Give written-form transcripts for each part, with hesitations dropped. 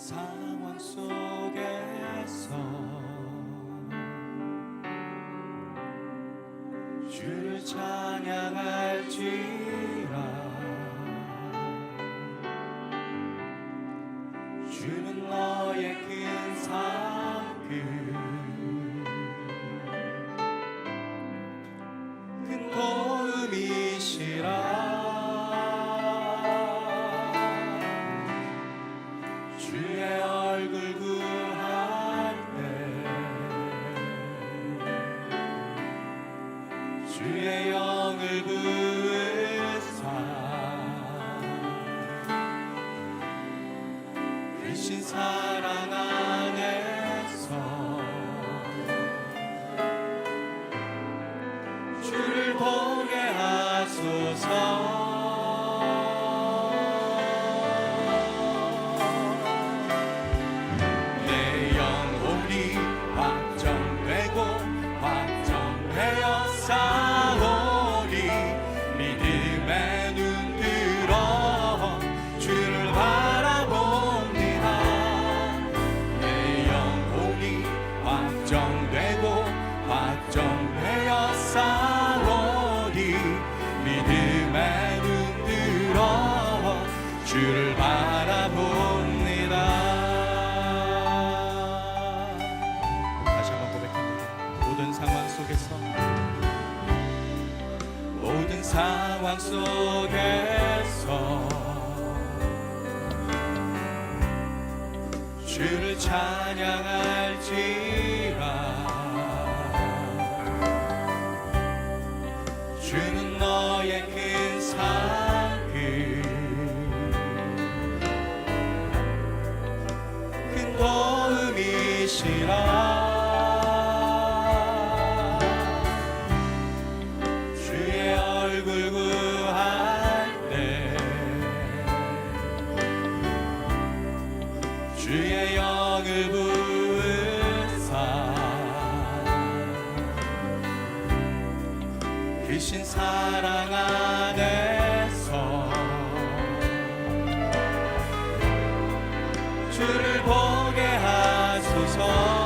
상황 속에서 주를 찬양할지라. 주는 너의 큰 상급 큰 도움이시라. 주의 얼굴 구할 때 주의 영을 부으사 크신 사랑 안에서 주를 보게 하소서. 주를 바라봅니다. 다시 한번 고백합니다. 모든 상황 속에서 주를 찬양할지라. 주는 너의 큰 상급 큰 도움이시라. 주의 얼굴 구할 때 주의 영을 부으사 크신 사랑 안에서 주를 보게 하소서.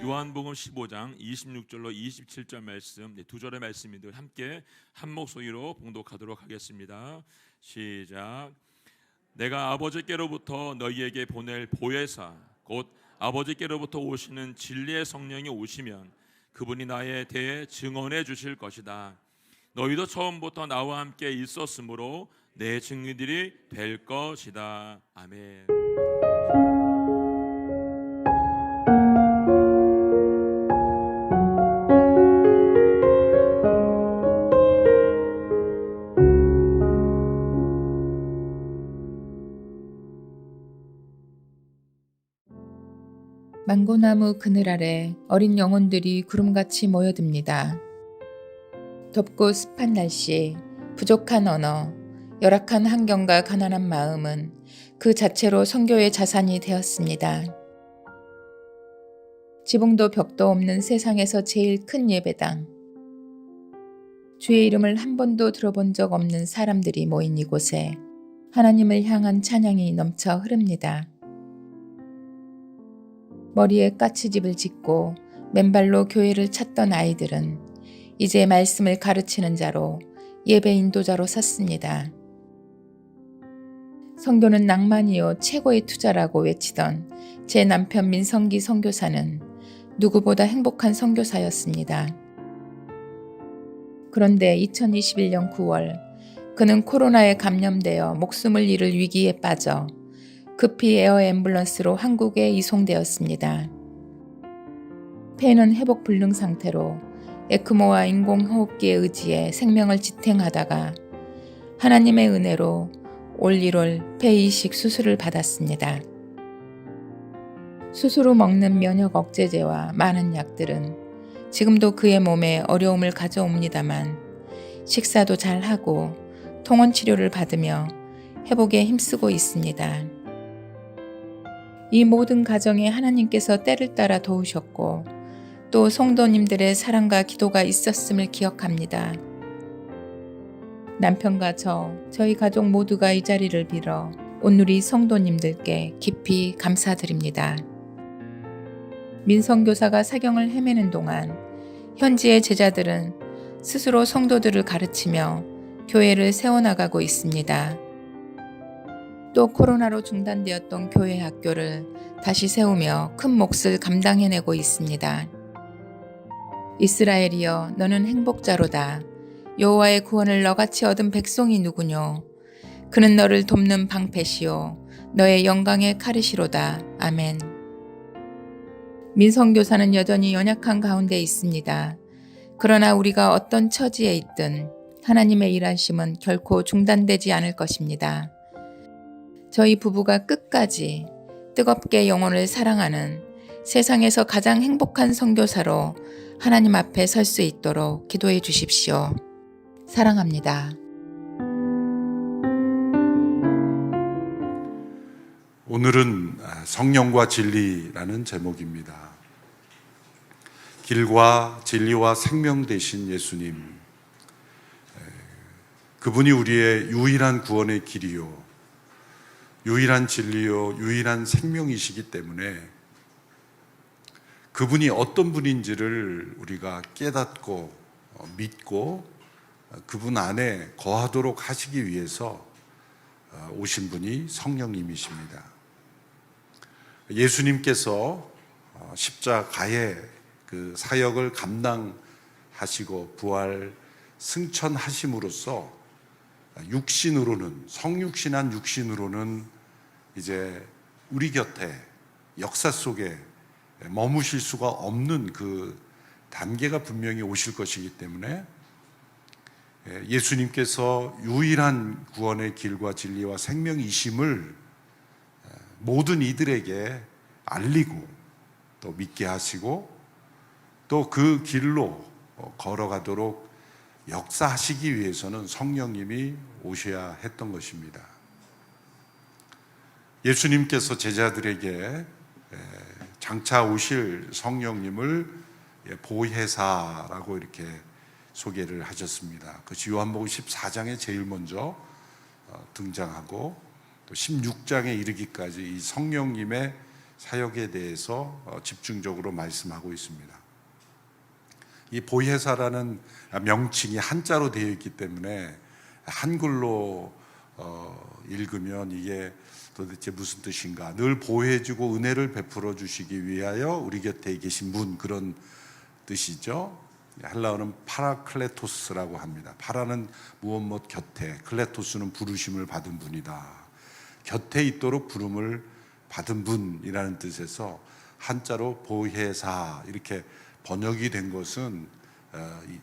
요한복음 15장 26절로 27절 말씀, 두 절의 말씀인데 함께 한 목소리로 봉독하도록 하겠습니다. 시작. 내가 아버지께로부터 너희에게 보낼 보혜사 곧 아버지께로부터 오시는 진리의 성령이 오시면 그분이 나에 대해 증언해 주실 것이다. 너희도 처음부터 나와 함께 있었으므로 내 증인들이 될 것이다. 아멘. 망고나무 그늘 아래 어린 영혼들이 구름같이 모여듭니다. 덥고 습한 날씨, 부족한 언어, 열악한 환경과 가난한 마음은 그 자체로 선교의 자산이 되었습니다. 지붕도 벽도 없는 세상에서 제일 큰 예배당. 주의 이름을 한 번도 들어본 적 없는 사람들이 모인 이곳에 하나님을 향한 찬양이 넘쳐 흐릅니다. 머리에 까치집을 짓고 맨발로 교회를 찾던 아이들은 이제 말씀을 가르치는 자로 예배 인도자로 섰습니다. 선교는 낭만이요 최고의 투자라고 외치던 제 남편 민성기 선교사는 누구보다 행복한 선교사였습니다. 그런데 2021년 9월 그는 코로나에 감염되어 목숨을 잃을 위기에 빠져 급히 에어 앰뷸런스로 한국에 이송되었습니다. 폐는 회복 불능 상태로 에크모와 인공호흡기에 의지해 생명을 지탱하다가 하나님의 은혜로 올 1월 폐 이식 수술을 받았습니다. 수술 후 먹는 면역 억제제와 많은 약들은 지금도 그의 몸에 어려움을 가져옵니다만 식사도 잘하고 통원 치료를 받으며 회복에 힘쓰고 있습니다. 이 모든 가정에 하나님께서 때를 따라 도우셨고 또 성도님들의 사랑과 기도가 있었음을 기억합니다. 남편과 저희 가족 모두가 이 자리를 빌어 온누리 성도님들께 깊이 감사드립니다. 민성교사가 사경을 헤매는 동안 현지의 제자들은 스스로 성도들을 가르치며 교회를 세워나가고 있습니다. 또 코로나로 중단되었던 교회 학교를 다시 세우며 큰 몫을 감당해내고 있습니다. 이스라엘이여 너는 행복자로다. 여호와의 구원을 너같이 얻은 백성이 누구뇨. 그는 너를 돕는 방패시요 너의 영광의 카르시로다. 아멘. 민성교사는 여전히 연약한 가운데 있습니다. 그러나 우리가 어떤 처지에 있든 하나님의 일하심은 결코 중단되지 않을 것입니다. 저희 부부가 끝까지 뜨겁게 영혼을 사랑하는 세상에서 가장 행복한 선교사로 하나님 앞에 설 수 있도록 기도해 주십시오. 사랑합니다. 오늘은 성령과 진리라는 제목입니다. 길과 진리와 생명 되신 예수님, 그분이 우리의 유일한 구원의 길이요, 유일한 진리요, 유일한 생명이시기 때문에 그분이 어떤 분인지를 우리가 깨닫고 믿고 그분 안에 거하도록 하시기 위해서 오신 분이 성령님이십니다. 예수님께서 십자가의 그 사역을 감당하시고 부활 승천하심으로써 육신으로는, 성육신한 육신으로는 이제 우리 곁에 역사 속에 머무실 수가 없는 그 단계가 분명히 오실 것이기 때문에 예수님께서 유일한 구원의 길과 진리와 생명이심을 모든 이들에게 알리고 또 믿게 하시고 또 그 길로 걸어가도록 역사하시기 위해서는 성령님이 오셔야 했던 것입니다. 예수님께서 제자들에게 장차 오실 성령님을 보혜사라고 이렇게 소개를 하셨습니다. 그것이 요한복음 14장에 제일 먼저 등장하고 또 16장에 이르기까지 이 성령님의 사역에 대해서 집중적으로 말씀하고 있습니다. 이 보혜사라는 명칭이 한자로 되어 있기 때문에 한글로 읽으면 이게 도대체 무슨 뜻인가? 늘 보호해주고 은혜를 베풀어 주시기 위하여 우리 곁에 계신 분, 그런 뜻이죠. 헬라어는 파라클레토스라고 합니다. 파라는 무엇 곁에, 클레토스는 부르심을 받은 분이다. 곁에 있도록 부름을 받은 분이라는 뜻에서 한자로 보혜사 이렇게 번역이 된 것은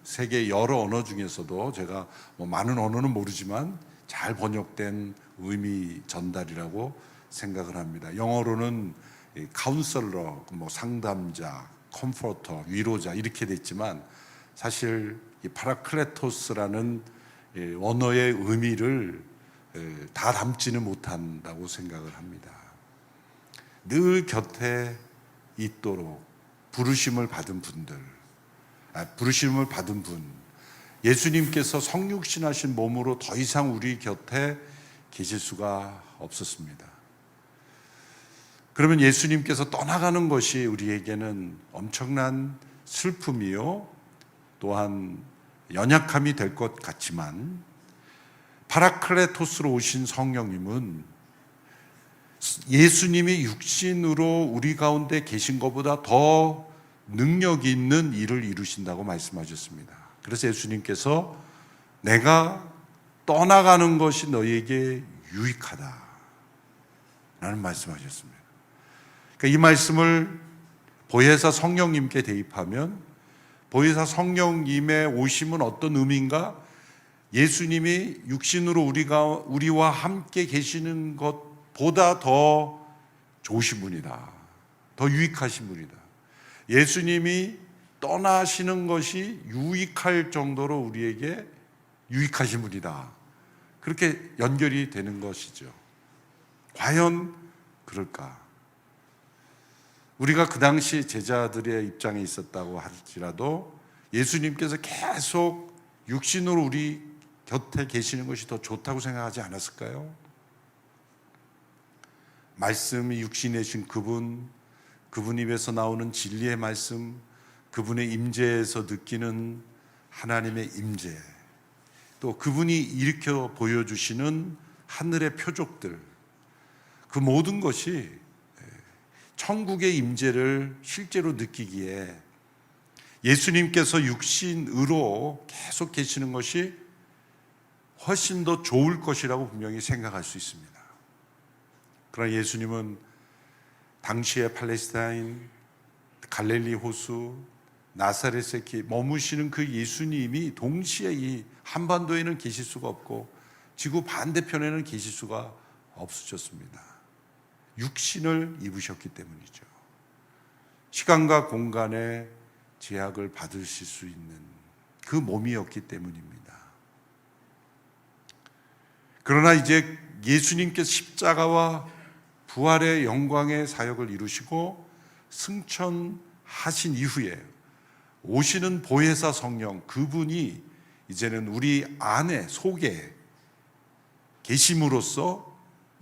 세계 여러 언어 중에서도 제가 많은 언어는 모르지만 잘 번역된 의미 전달이라고 생각을 합니다. 영어로는 카운셀러, 상담자, 컴포터, 위로자 이렇게 됐지만 사실 이 파라클레토스라는 언어의 의미를 다 담지는 못한다고 생각을 합니다. 늘 곁에 있도록 부르심을 받은 분들, 부르심을 받은 분, 예수님께서 성육신하신 몸으로 더 이상 우리 곁에 계실 수가 없었습니다. 그러면 예수님께서 떠나가는 것이 우리에게는 엄청난 슬픔이요, 또한 연약함이 될 것 같지만, 파라클레토스로 오신 성령님은 예수님이 육신으로 우리 가운데 계신 것보다 더 능력이 있는 일을 이루신다고 말씀하셨습니다. 그래서 예수님께서 내가 떠나가는 것이 너희에게 유익하다 라는 말씀하셨습니다. 그러니까 이 말씀을 보혜사 성령님께 대입하면, 보혜사 성령님의 오심은 어떤 의미인가? 예수님이 육신으로 우리와 함께 계시는 것보다 더 좋으신 분이다, 더 유익하신 분이다. 예수님이 떠나시는 것이 유익할 정도로 우리에게 유익하신 분이다, 그렇게 연결이 되는 것이죠. 과연 그럴까? 우리가 그 당시 제자들의 입장에 있었다고 할지라도 예수님께서 계속 육신으로 우리 곁에 계시는 것이 더 좋다고 생각하지 않았을까요? 말씀이 육신이신 그분 입에서 나오는 진리의 말씀, 그분의 임재에서 느끼는 하나님의 임재, 또 그분이 일으켜 보여주시는 하늘의 표적들, 그 모든 것이 천국의 임재를 실제로 느끼기에 예수님께서 육신으로 계속 계시는 것이 훨씬 더 좋을 것이라고 분명히 생각할 수 있습니다. 그러나 예수님은 당시의 팔레스타인, 갈릴리 호수, 나사렛에 머무시는 그 예수님이 동시에 이 한반도에는 계실 수가 없고 지구 반대편에는 계실 수가 없으셨습니다. 육신을 입으셨기 때문이죠. 시간과 공간의 제약을 받으실 수 있는 그 몸이었기 때문입니다. 그러나 이제 예수님께서 십자가와 부활의 영광의 사역을 이루시고 승천하신 이후에 오시는 보혜사 성령, 그분이 이제는 우리 안에 속에 계심으로써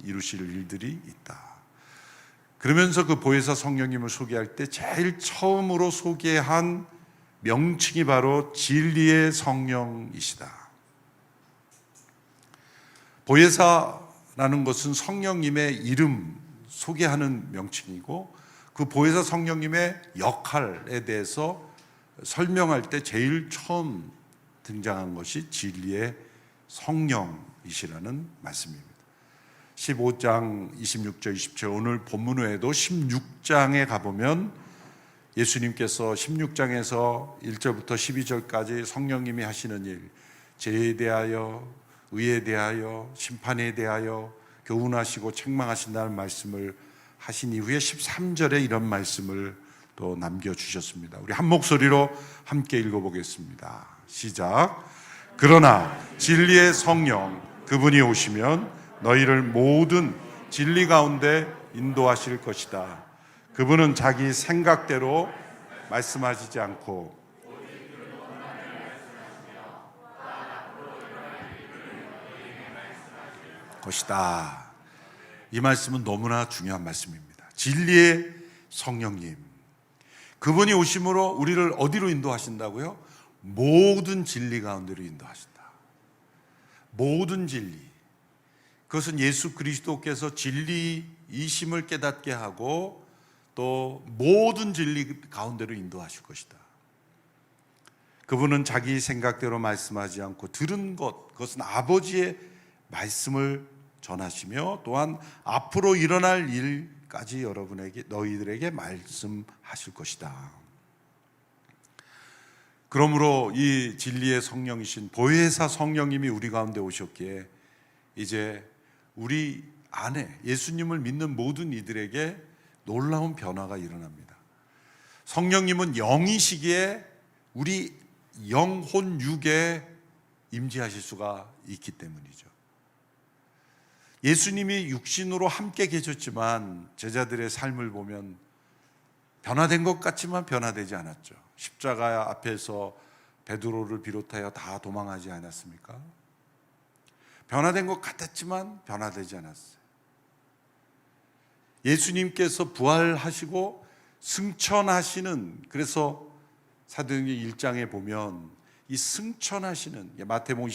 이루실 일들이 있다. 그러면서 그 보혜사 성령님을 소개할 때 제일 처음으로 소개한 명칭이 바로 진리의 성령이시다. 보혜사라는 것은 성령님의 이름 소개하는 명칭이고, 그 보혜사 성령님의 역할에 대해서 설명할 때 제일 처음 등장한 것이 진리의 성령이시라는 말씀입니다. 15장 26절 27절 오늘 본문 외에도 16장에 가보면 예수님께서 16장에서 1절부터 12절까지 성령님이 하시는 일, 죄에 대하여, 의에 대하여, 심판에 대하여 교훈하시고 책망하신다는 말씀을 하신 이후에 13절에 이런 말씀을 또 남겨주셨습니다. 우리 한 목소리로 함께 읽어보겠습니다. 시작. 그러나 진리의 성령 그분이 오시면 너희를 모든 진리 가운데 인도하실 것이다. 그분은 자기 생각대로 말씀하시지 않고 것이다. 이 말씀은 너무나 중요한 말씀입니다. 진리의 성령님, 그분이 오심으로 우리를 어디로 인도하신다고요? 모든 진리 가운데로 인도하신다. 모든 진리, 그것은 예수 그리스도께서 진리이심을 깨닫게 하고 또 모든 진리 가운데로 인도하실 것이다. 그분은 자기 생각대로 말씀하지 않고 들은 것, 그것은 아버지의 말씀을 전하시며 또한 앞으로 일어날 일까지 너희들에게 말씀하실 것이다. 그러므로 이 진리의 성령이신 보혜사 성령님이 우리 가운데 오셨기에 이제 우리 안에 예수님을 믿는 모든 이들에게 놀라운 변화가 일어납니다. 성령님은 영이시기에 우리 영혼 육에 임재하실 수가 있기 때문이죠. 예수님이 육신으로 함께 계셨지만 제자들의 삶을 보면 변화된 것 같지만 변화되지 않았죠. 십자가 앞에서 베드로를 비롯하여 다 도망하지 않았습니까? 변화된 것 같았지만 변화되지 않았어요. 예수님께서 부활하시고 승천하시는, 그래서 사도행전 1장에 보면 이 승천하시는, 마태복음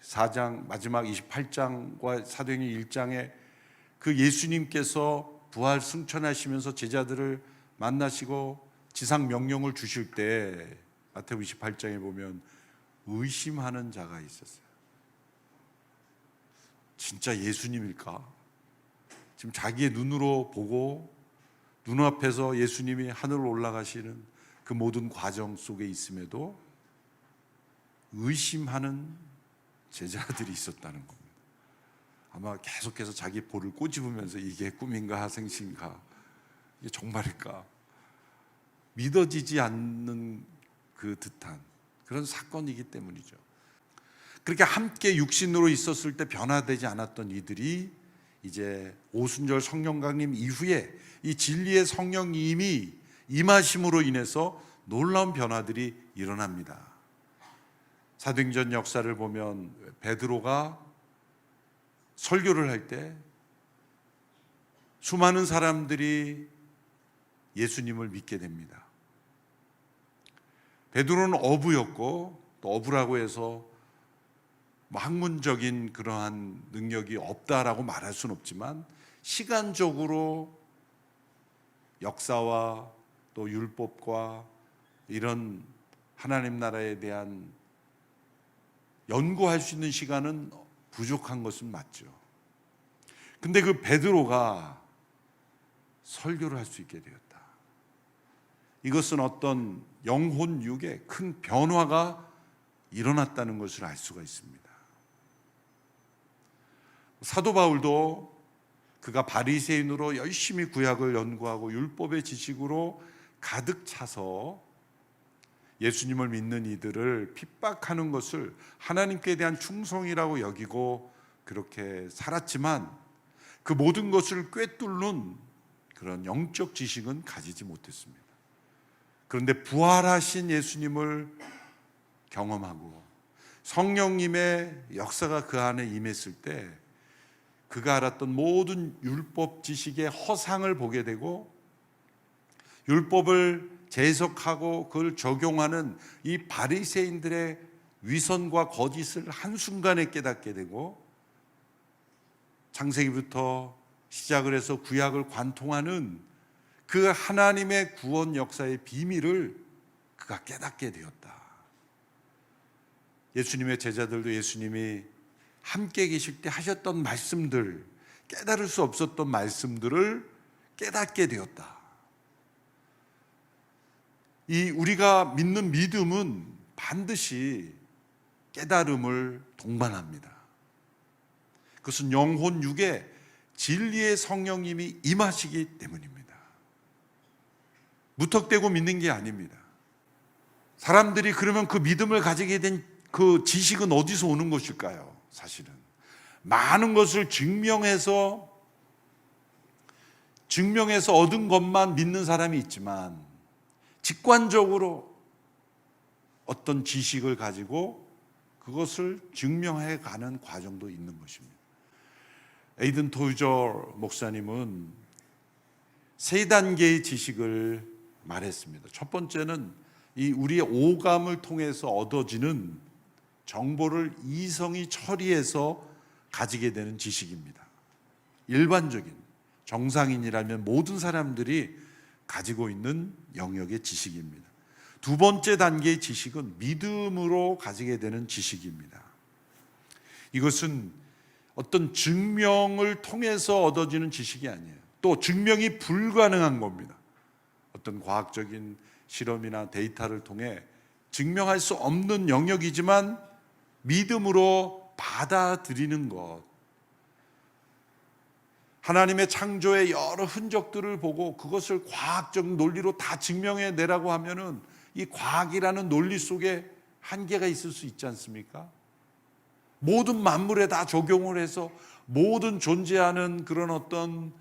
24장 마지막 28장과 사도행전 1장에 그 예수님께서 부활 승천하시면서 제자들을 만나시고 지상 명령을 주실 때 마태복음 28장에 보면 의심하는 자가 있었어요. 진짜 예수님일까? 지금 자기의 눈으로 보고 눈앞에서 예수님이 하늘로 올라가시는 그 모든 과정 속에 있음에도 의심하는 제자들이 있었다는 겁니다. 아마 계속해서 자기 볼을 꼬집으면서 이게 꿈인가 생신가, 이게 정말일까, 믿어지지 않는 그 듯한 그런 사건이기 때문이죠. 그렇게 함께 육신으로 있었을 때 변화되지 않았던 이들이 이제 오순절 성령 강림 이후에 이 진리의 성령님이 임하심으로 인해서 놀라운 변화들이 일어납니다. 사도행전 역사를 보면 베드로가 설교를 할 때 수많은 사람들이 예수님을 믿게 됩니다. 베드로는 어부였고, 또 어부라고 해서 학문적인 그러한 능력이 없다라고 말할 수는 없지만 시간적으로 역사와 또 율법과 이런 하나님 나라에 대한 연구할 수 있는 시간은 부족한 것은 맞죠. 근데 그 베드로가 설교를 할 수 있게 되었다. 이것은 어떤 영혼 육에 큰 변화가 일어났다는 것을 알 수가 있습니다. 사도 바울도 그가 바리새인으로 열심히 구약을 연구하고 율법의 지식으로 가득 차서 예수님을 믿는 이들을 핍박하는 것을 하나님께 대한 충성이라고 여기고 그렇게 살았지만 그 모든 것을 꿰뚫는 그런 영적 지식은 가지지 못했습니다. 그런데 부활하신 예수님을 경험하고 성령님의 역사가 그 안에 임했을 때 그가 알았던 모든 율법 지식의 허상을 보게 되고 율법을 재해석하고 그걸 적용하는 이 바리새인들의 위선과 거짓을 한순간에 깨닫게 되고 창세기부터 시작을 해서 구약을 관통하는 그 하나님의 구원 역사의 비밀을 그가 깨닫게 되었다. 예수님의 제자들도 예수님이 함께 계실 때 하셨던 말씀들, 깨달을 수 없었던 말씀들을 깨닫게 되었다. 이 우리가 믿는 믿음은 반드시 깨달음을 동반합니다. 그것은 영혼 육에 진리의 성령님이 임하시기 때문입니다. 무턱대고 믿는 게 아닙니다. 사람들이 그러면 그 믿음을 가지게 된 그 지식은 어디서 오는 것일까요? 사실은 많은 것을 증명해서 얻은 것만 믿는 사람이 있지만 직관적으로 어떤 지식을 가지고 그것을 증명해 가는 과정도 있는 것입니다. 에이든 토이저 목사님은 세 단계의 지식을 말했습니다. 첫 번째는 이 우리의 오감을 통해서 얻어지는 정보를 이성이 처리해서 가지게 되는 지식입니다. 일반적인 정상인이라면 모든 사람들이 가지고 있는 영역의 지식입니다. 두 번째 단계의 지식은 믿음으로 가지게 되는 지식입니다. 이것은 어떤 증명을 통해서 얻어지는 지식이 아니에요. 또 증명이 불가능한 겁니다. 어떤 과학적인 실험이나 데이터를 통해 증명할 수 없는 영역이지만 믿음으로 받아들이는 것. 하나님의 창조의 여러 흔적들을 보고 그것을 과학적 논리로 다 증명해 내라고 하면은 이 과학이라는 논리 속에 한계가 있을 수 있지 않습니까? 모든 만물에 다 적용을 해서 모든 존재하는 그런 어떤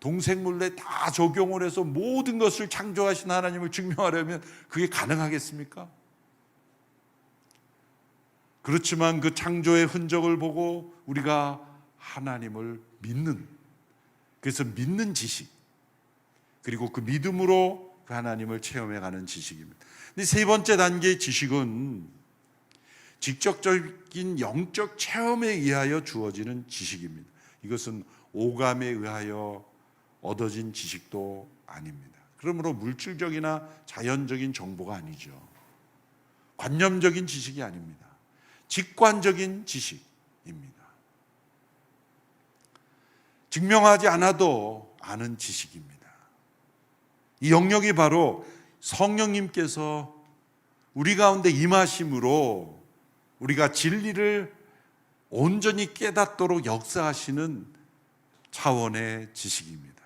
동생물에 다 적용을 해서 모든 것을 창조하신 하나님을 증명하려면 그게 가능하겠습니까? 그렇지만 그 창조의 흔적을 보고 우리가 하나님을 믿는, 그래서 믿는 지식, 그리고 그 믿음으로 그 하나님을 체험해가는 지식입니다. 근데 세 번째 단계의 지식은 직접적인 영적 체험에 의하여 주어지는 지식입니다. 이것은 오감에 의하여 얻어진 지식도 아닙니다. 그러므로 물질적이나 자연적인 정보가 아니죠. 관념적인 지식이 아닙니다. 직관적인 지식입니다. 증명하지 않아도 아는 지식입니다. 이 영역이 바로 성령님께서 우리 가운데 임하심으로 우리가 진리를 온전히 깨닫도록 역사하시는 차원의 지식입니다.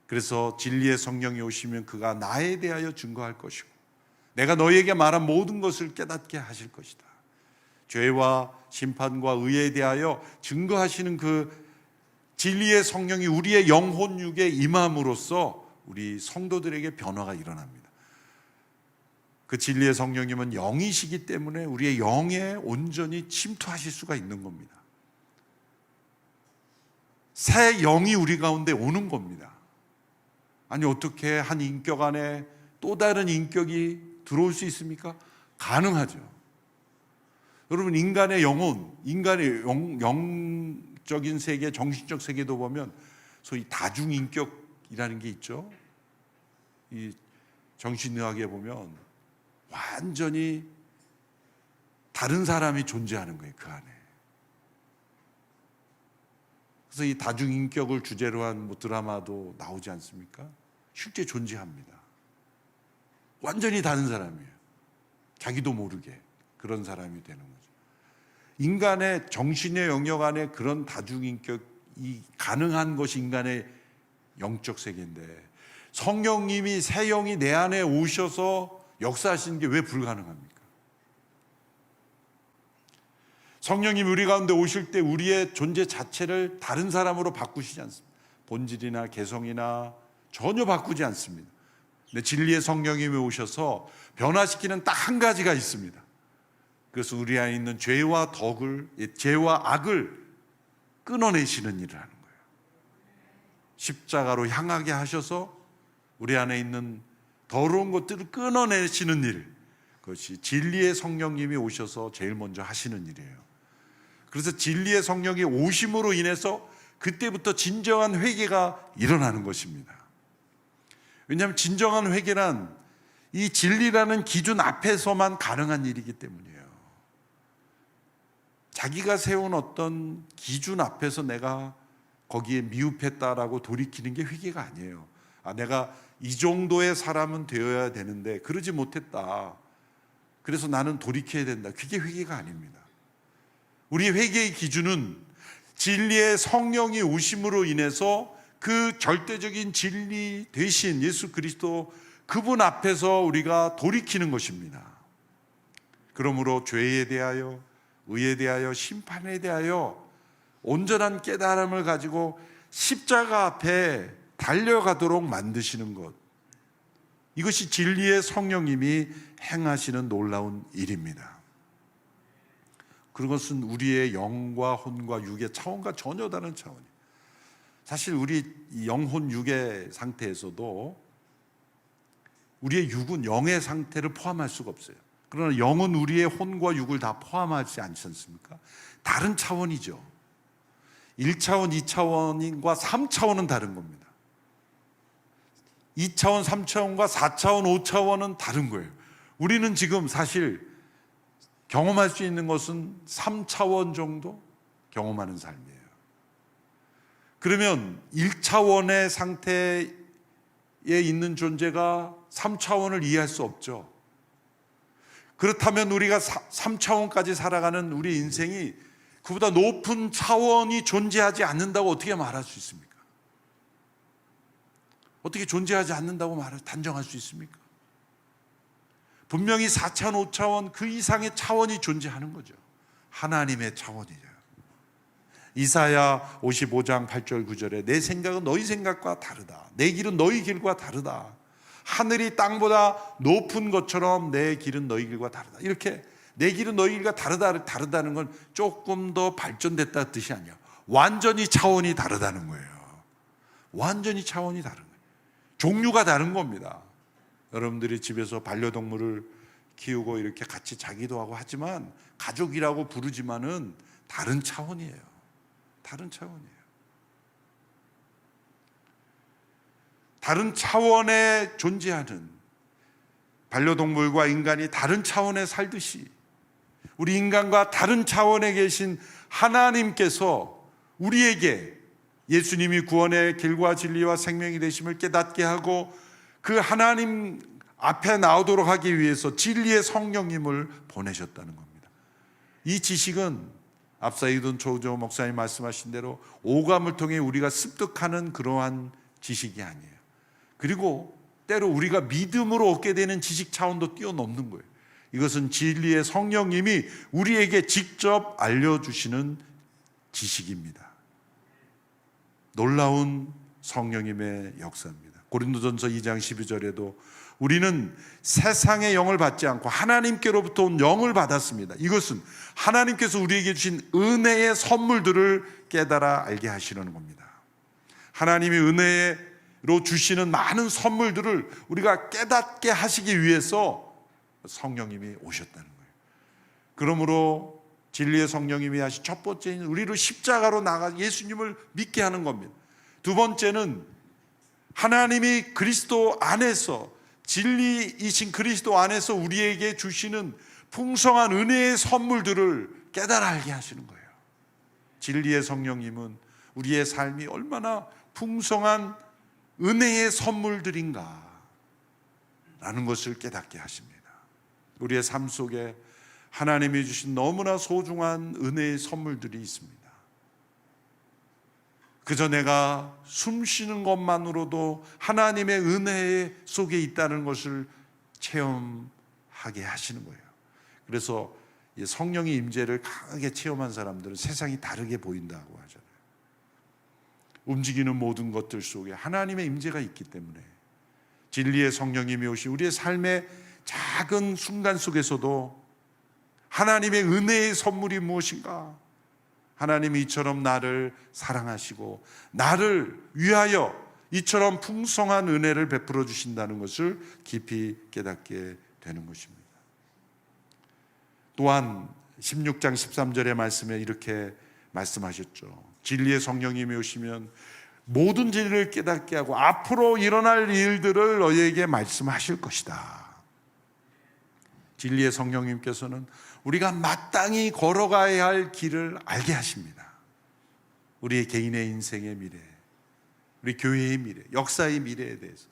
그래서 진리의 성령이 오시면 그가 나에 대하여 증거할 것이고 내가 너희에게 말한 모든 것을 깨닫게 하실 것이다. 죄와 심판과 의에 대하여 증거하시는 그 진리의 성령이 우리의 영혼 육에 임함으로써 우리 성도들에게 변화가 일어납니다. 그 진리의 성령님은 영이시기 때문에 우리의 영에 온전히 침투하실 수가 있는 겁니다. 새 영이 우리 가운데 오는 겁니다. 아니 어떻게 한 인격 안에 또 다른 인격이 들어올 수 있습니까? 가능하죠. 여러분 인간의 영혼, 인간의 영적인 세계, 정신적 세계도 보면 소위 다중인격이라는 게 있죠. 이 정신의학에 보면 완전히 다른 사람이 존재하는 거예요, 그 안에. 그래서 이 다중인격을 주제로 한 드라마도 나오지 않습니까? 실제 존재합니다. 완전히 다른 사람이에요. 자기도 모르게 그런 사람이 되는 거죠. 인간의 정신의 영역 안에 그런 다중인격이 가능한 것이 인간의 영적 세계인데 성령님이 새 영이 내 안에 오셔서 역사하시는 게 왜 불가능합니까? 성령님이 우리 가운데 오실 때 우리의 존재 자체를 다른 사람으로 바꾸시지 않습니다. 본질이나 개성이나 전혀 바꾸지 않습니다. 근데 진리의 성령님이 오셔서 변화시키는 딱 한 가지가 있습니다. 그래서 우리 안에 있는 죄와 악을 끊어내시는 일을 하는 거예요. 십자가로 향하게 하셔서 우리 안에 있는 더러운 것들을 끊어내시는 일, 그것이 진리의 성령님이 오셔서 제일 먼저 하시는 일이에요. 그래서 진리의 성령이 오심으로 인해서 그때부터 진정한 회개가 일어나는 것입니다. 왜냐하면 진정한 회개란 이 진리라는 기준 앞에서만 가능한 일이기 때문이에요. 자기가 세운 어떤 기준 앞에서 내가 거기에 미흡했다라고 돌이키는 게 회개가 아니에요. 내가 이 정도의 사람은 되어야 되는데 그러지 못했다. 그래서 나는 돌이켜야 된다. 그게 회개가 아닙니다. 우리 회개의 기준은 진리의 성령이 오심으로 인해서 그 절대적인 진리 대신 예수 그리스도 그분 앞에서 우리가 돌이키는 것입니다. 그러므로 죄에 대하여, 의에 대하여, 심판에 대하여 온전한 깨달음을 가지고 십자가 앞에 달려가도록 만드시는 것, 이것이 진리의 성령님이 행하시는 놀라운 일입니다. 그것은 우리의 영과 혼과 육의 차원과 전혀 다른 차원이에요. 사실 우리 영혼 육의 상태에서도 우리의 육은 영의 상태를 포함할 수가 없어요. 그러나 영은 우리의 혼과 육을 다 포함하지 않지 않습니까? 다른 차원이죠. 1차원, 2차원과 3차원은 다른 겁니다. 2차원, 3차원과 4차원, 5차원은 다른 거예요. 우리는 지금 사실 경험할 수 있는 것은 3차원 정도 경험하는 삶이에요. 그러면 1차원의 상태에 있는 존재가 3차원을 이해할 수 없죠. 그렇다면 우리가 3차원까지 살아가는 우리 인생이 그보다 높은 차원이 존재하지 않는다고 어떻게 말할 수 있습니까? 어떻게 존재하지 않는다고 단정할 수 있습니까? 분명히 4차원, 5차원 그 이상의 차원이 존재하는 거죠. 하나님의 차원이죠. 이사야 55장 8절 9절에 내 생각은 너희 생각과 다르다. 내 길은 너희 길과 다르다. 하늘이 땅보다 높은 것처럼 내 길은 너희 길과 다르다. 이렇게 내 길은 너희 길과 다르다는 건 조금 더 발전됐다는 뜻이 아니야. 완전히 차원이 다르다는 거예요. 완전히 차원이 다른 거예요. 종류가 다른 겁니다. 여러분들이 집에서 반려동물을 키우고 이렇게 같이 자기도 하고 하지만 가족이라고 부르지만은 다른 차원이에요. 다른 차원이에요. 다른 차원에 존재하는 반려동물과 인간이 다른 차원에 살듯이 우리 인간과 다른 차원에 계신 하나님께서 우리에게 예수님이 구원의 길과 진리와 생명이 되심을 깨닫게 하고 그 하나님 앞에 나오도록 하기 위해서 진리의 성령님을 보내셨다는 겁니다. 이 지식은 앞서 이돈 조조 목사님 말씀하신 대로 오감을 통해 우리가 습득하는 그러한 지식이 아니에요. 그리고 때로 우리가 믿음으로 얻게 되는 지식 차원도 뛰어넘는 거예요. 이것은 진리의 성령님이 우리에게 직접 알려주시는 지식입니다. 놀라운 성령님의 역사입니다. 고린도전서 2장 12절에도 우리는 세상의 영을 받지 않고 하나님께로부터 온 영을 받았습니다. 이것은 하나님께서 우리에게 주신 은혜의 선물들을 깨달아 알게 하시려는 겁니다. 하나님이 은혜로 주시는 많은 선물들을 우리가 깨닫게 하시기 위해서 성령님이 오셨다는 거예요. 그러므로 진리의 성령님이 하신 첫 번째는 우리를 십자가로 나가 예수님을 믿게 하는 겁니다. 두 번째는 하나님이 그리스도 안에서 진리이신 그리스도 안에서 우리에게 주시는 풍성한 은혜의 선물들을 깨달아 알게 하시는 거예요. 진리의 성령님은 우리의 삶이 얼마나 풍성한 은혜의 선물들인가 라는 것을 깨닫게 하십니다. 우리의 삶 속에 하나님이 주신 너무나 소중한 은혜의 선물들이 있습니다. 그저 내가 숨 쉬는 것만으로도 하나님의 은혜 속에 있다는 것을 체험하게 하시는 거예요. 그래서 성령의 임재를 강하게 체험한 사람들은 세상이 다르게 보인다고 하잖아요. 움직이는 모든 것들 속에 하나님의 임재가 있기 때문에 진리의 성령님이 오신 우리의 삶의 작은 순간 속에서도 하나님의 은혜의 선물이 무엇인가? 하나님이 이처럼 나를 사랑하시고 나를 위하여 이처럼 풍성한 은혜를 베풀어 주신다는 것을 깊이 깨닫게 되는 것입니다. 또한 16장 13절의 말씀에 이렇게 말씀하셨죠. 진리의 성령님이 오시면 모든 진리를 깨닫게 하고 앞으로 일어날 일들을 너희에게 말씀하실 것이다. 진리의 성령님께서는 우리가 마땅히 걸어가야 할 길을 알게 하십니다. 우리의 개인의 인생의 미래, 우리 교회의 미래, 역사의 미래에 대해서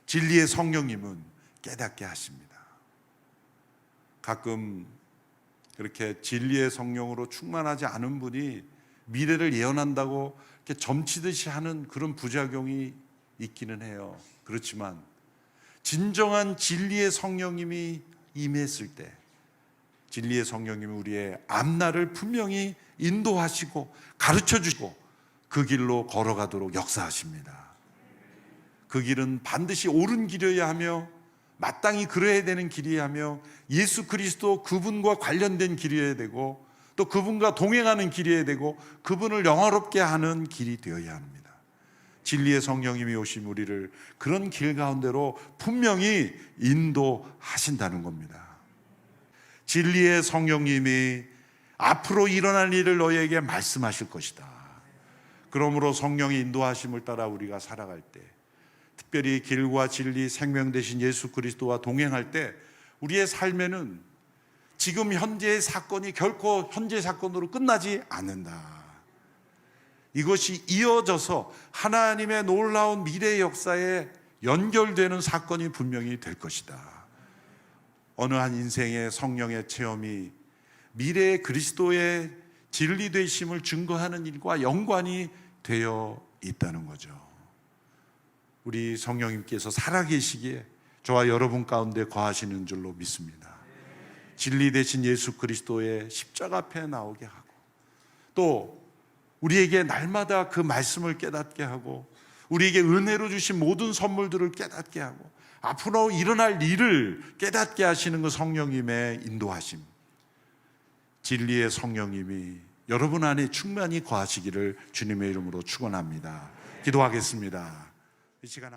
진리의 성령님은 깨닫게 하십니다. 가끔 그렇게 진리의 성령으로 충만하지 않은 분이 미래를 예언한다고 이렇게 점치듯이 하는 그런 부작용이 있기는 해요. 그렇지만 진정한 진리의 성령님이 임했을 때 진리의 성령님이 우리의 앞날을 분명히 인도하시고 가르쳐 주시고 그 길로 걸어가도록 역사하십니다. 그 길은 반드시 옳은 길이어야 하며 마땅히 그래야 되는 길이어야 하며 예수 그리스도 그분과 관련된 길이어야 되고 또 그분과 동행하는 길이어야 되고 그분을 영화롭게 하는 길이 되어야 합니다. 진리의 성령님이 오신 우리를 그런 길 가운데로 분명히 인도하신다는 겁니다. 진리의 성령님이 앞으로 일어날 일을 너희에게 말씀하실 것이다. 그러므로 성령의 인도하심을 따라 우리가 살아갈 때, 특별히 길과 진리 생명 되신 예수 그리스도와 동행할 때 우리의 삶에는 지금 현재의 사건이 결코 현재 사건으로 끝나지 않는다. 이것이 이어져서 하나님의 놀라운 미래의 역사에 연결되는 사건이 분명히 될 것이다. 어느 한 인생의 성령의 체험이 미래의 그리스도의 진리 되심을 증거하는 일과 연관이 되어 있다는 거죠. 우리 성령님께서 살아계시기에 저와 여러분 가운데 거하시는 줄로 믿습니다. 진리 대신 예수 그리스도의 십자가 앞에 나오게 하고, 또 우리에게 날마다 그 말씀을 깨닫게 하고, 우리에게 은혜로 주신 모든 선물들을 깨닫게 하고, 앞으로 일어날 일을 깨닫게 하시는 그 성령님의 인도하심, 진리의 성령님이 여러분 안에 충만히 거하시기를 주님의 이름으로 축원합니다. 기도하겠습니다. 이 시간